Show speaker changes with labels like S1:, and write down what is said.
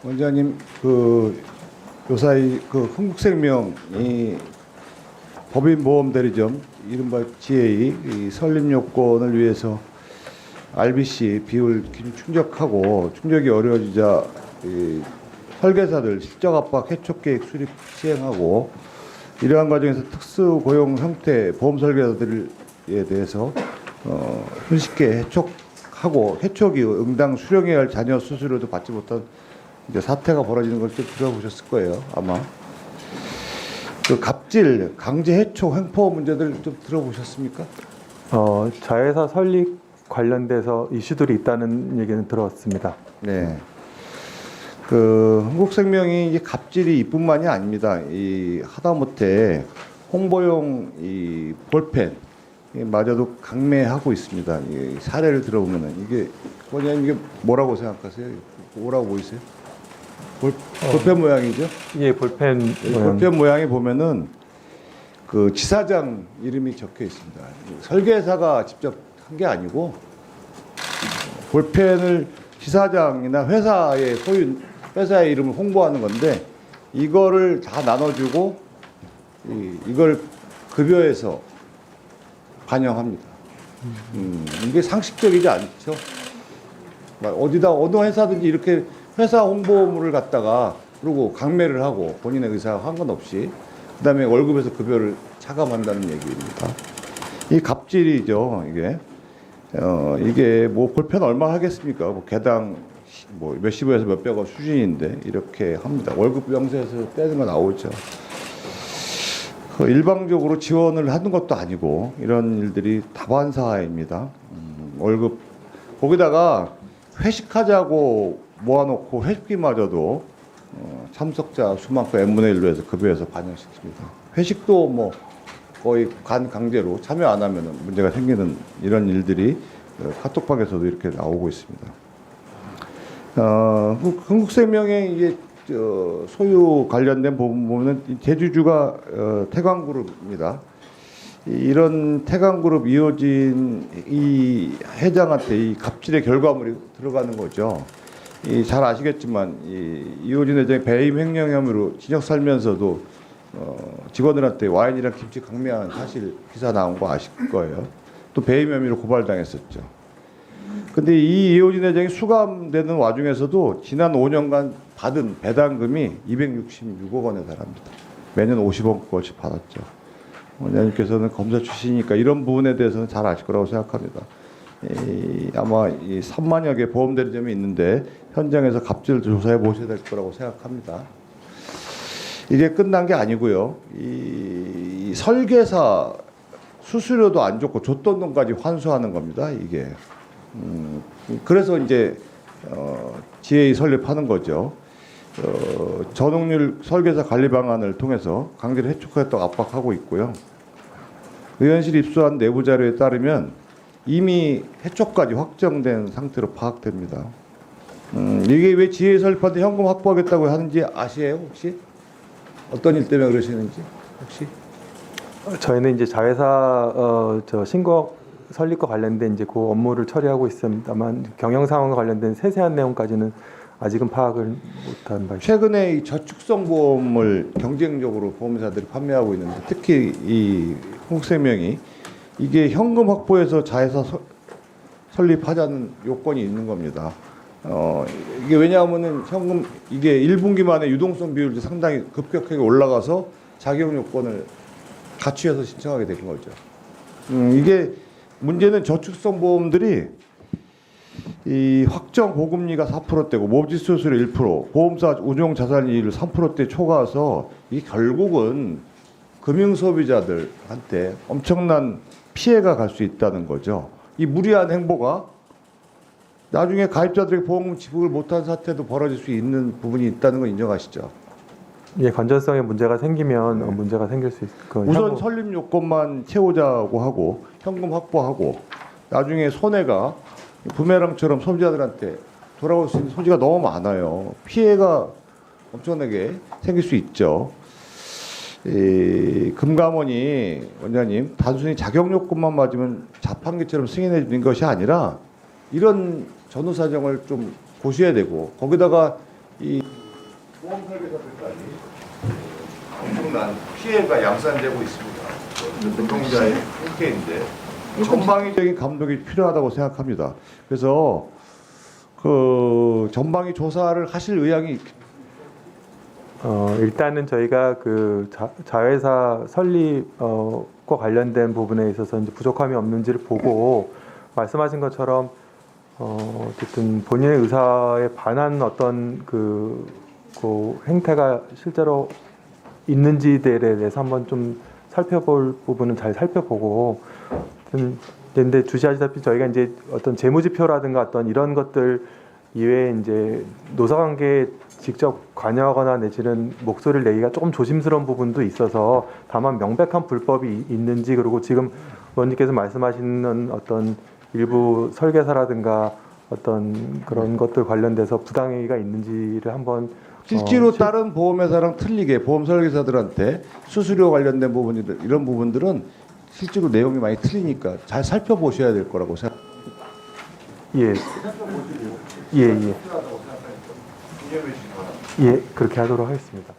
S1: 원장님, 요사이 흥국생명이 법인보험 대리점 이른바 GA 이 설립 요건을 위해서 RBC 비율 기준 충족하고 충족이 어려워지자 이 설계사들 실적 압박 해촉 계획 수립 시행하고 이러한 과정에서 특수 고용 형태 보험 설계사들에 대해서 손쉽게 해촉하고 해촉이 응당 수령해야 할 자녀 수수료도 받지 못한 이제 사태가 벌어지는 걸 좀 들어보셨을 거예요, 아마. 그 갑질, 강제 해촉, 횡포 문제들 좀 들어보셨습니까?
S2: 자회사 설립 관련돼서 이슈들이 있다는 얘기는 들었습니다.
S1: 네. 흥국생명이 이게 갑질이 이뿐만이 아닙니다. 이 하다못해 홍보용 이 볼펜 마저도 강매하고 있습니다. 이 사례를 들어보면은 이게 뭐라고 생각하세요? 뭐라고 보이세요? 볼펜 모양이죠?
S2: 예, 볼펜
S1: 볼펜 모양이 보면은 그 지사장 이름이 적혀 있습니다. 설계사가 직접 한 게 아니고 볼펜을 지사장이나 회사의 이름을 홍보하는 건데 이거를 다 나눠주고 이걸 급여에서 반영합니다. 이게 상식적이지 않죠. 어느 회사든지 이렇게 회사 홍보물을 갖다가 그리고 강매를 하고 본인의 의사와 상관없이 그다음에 월급에서 급여를 차감한다는 얘기입니다. 이 갑질이죠. 이게 뭐 볼펜 얼마 하겠습니까? 뭐 개당 뭐 몇십원에서 몇백원 수준인데 이렇게 합니다. 월급 명세에서 떼는 거 나오죠. 일방적으로 지원을 하는 것도 아니고 이런 일들이 다반사입니다. 월급 거기다가 회식하자고 모아놓고 회식비마저도 참석자 수만큼 n분의 1로 해서 급여에서 반영시킵니다. 회식도 뭐 거의 강제로 참여 안 하면 문제가 생기는 이런 일들이 카톡방에서도 이렇게 나오고 있습니다. 흥국생명의 이게 소유 관련된 부분 보면 제주주가 태광그룹입니다. 이런 태광그룹 이호진 이 회장한테 이 갑질의 결과물이 들어가는 거죠. 잘 아시겠지만 이호진 회장이 배임 횡령 혐의로 징역 살면서도 직원들한테 와인이랑 김치 강매한 사실 기사 나온 거 아실 거예요. 또 배임 혐의로 고발당했었죠. 근데 이 이호진 회장이 수감되는 와중에서도 지난 5년간 받은 배당금이 266억 원에 달합니다. 매년 50억원씩 받았죠. 원장님께서는 검사 출신이니까 이런 부분에 대해서는 잘 아실 거라고 생각합니다. 아마 이 3만여 개 보험 대리점이 있는데 현장에서 갑질을 조사해 보셔야 될 거라고 생각합니다. 이게 끝난 게 아니고요. 이 설계사 수수료도 안 줬고 줬던 돈까지 환수하는 겁니다. 이게. 그래서 이제 GA 설립하는 거죠. 전홍률 설계사 관리 방안을 통해서 강제로 해촉하겠다고 압박하고 있고요. 의원실 입수한 내부 자료에 따르면 이미 해촉까지 확정된 상태로 파악됩니다. 이게 왜 GA 설립하는데 현금 확보하겠다고 하는지 아세요 혹시? 어떤 일 때문에 그러시는지 혹시?
S2: 저희는 이제 자회사 신고 설립과 관련된 이제 그 업무를 처리하고 있습니다만 경영 상황과 관련된 세세한 내용까지는 아직은 파악을 못한 바입니다.
S1: 최근에 이 저축성 보험을 경쟁적으로 보험사들이 판매하고 있는데 특히 이 흥국생명이 이게 현금 확보해서 자회사 설립하자는 요건이 있는 겁니다. 이게 왜냐하면은 현금 이게 1분기 만에 유동성 비율도 상당히 급격하게 올라가서 자격 요건을 갖추어서 신청하게 된 거죠. 이게 문제는 저축성 보험들이 이 확정 보금리가 4%대고 모집 수수료 1%, 보험사 운용 자산이율 3%대 초과해서 이 결국은 금융 소비자들한테 엄청난 피해가 갈 수 있다는 거죠. 이 무리한 행보가 나중에 가입자들에게 보험금 지급을 못한 사태도 벌어질 수 있는 부분이 있다는 걸 인정하시죠?
S2: 예, 건전성에 문제가 생기면 문제가 생길 수 있을 거예요.
S1: 우선 설립 요건만 채우자고 하고 현금 확보하고 나중에 손해가 부메랑처럼 소비자들한테 돌아올 수 있는 소지가 너무 많아요. 피해가 엄청나게 생길 수 있죠. 금감원이 원장님 단순히 자격 요건만 맞으면 자판기처럼 승인해 주는 것이 아니라 이런 전후 사정을 좀 보셔야 되고 거기다가 이 보험 설계사들까지 엄청난 피해가 양산되고 있습니다. 노동자의 행태인데 전방위적인 감독이 필요하다고 생각합니다. 그래서 그 전방위 조사를 하실 의향이
S2: 일단은 저희가 그 자회사 설립과 관련된 부분에 있어서 이제 부족함이 없는지를 보고 말씀하신 것처럼 어쨌든 본인의 의사에 반한 어떤 그 행태가 실제로 있는지들에 대해서 한번 좀 살펴볼 부분은 잘 살펴보고, 근데 주시하시다시피 저희가 이제 어떤 재무지표라든가 어떤 이런 것들 이외에 이제 노사관계에 직접 관여하거나 내지는 목소리를 내기가 조금 조심스러운 부분도 있어서, 다만 명백한 불법이 있는지, 그리고 지금 의원님께서 말씀하시는 어떤 일부 설계사라든가 어떤 그런 것들 관련돼서 부당행위가 있는지를 한번
S1: 실제로 다른 보험회사랑 틀리게 보험 설계사들한테 수수료 관련된 부분들 이런 부분들은 실제로 내용이 많이 틀리니까 잘 살펴보셔야 될 거라고 생각합니다.
S2: 예, 그렇게 하도록 하겠습니다.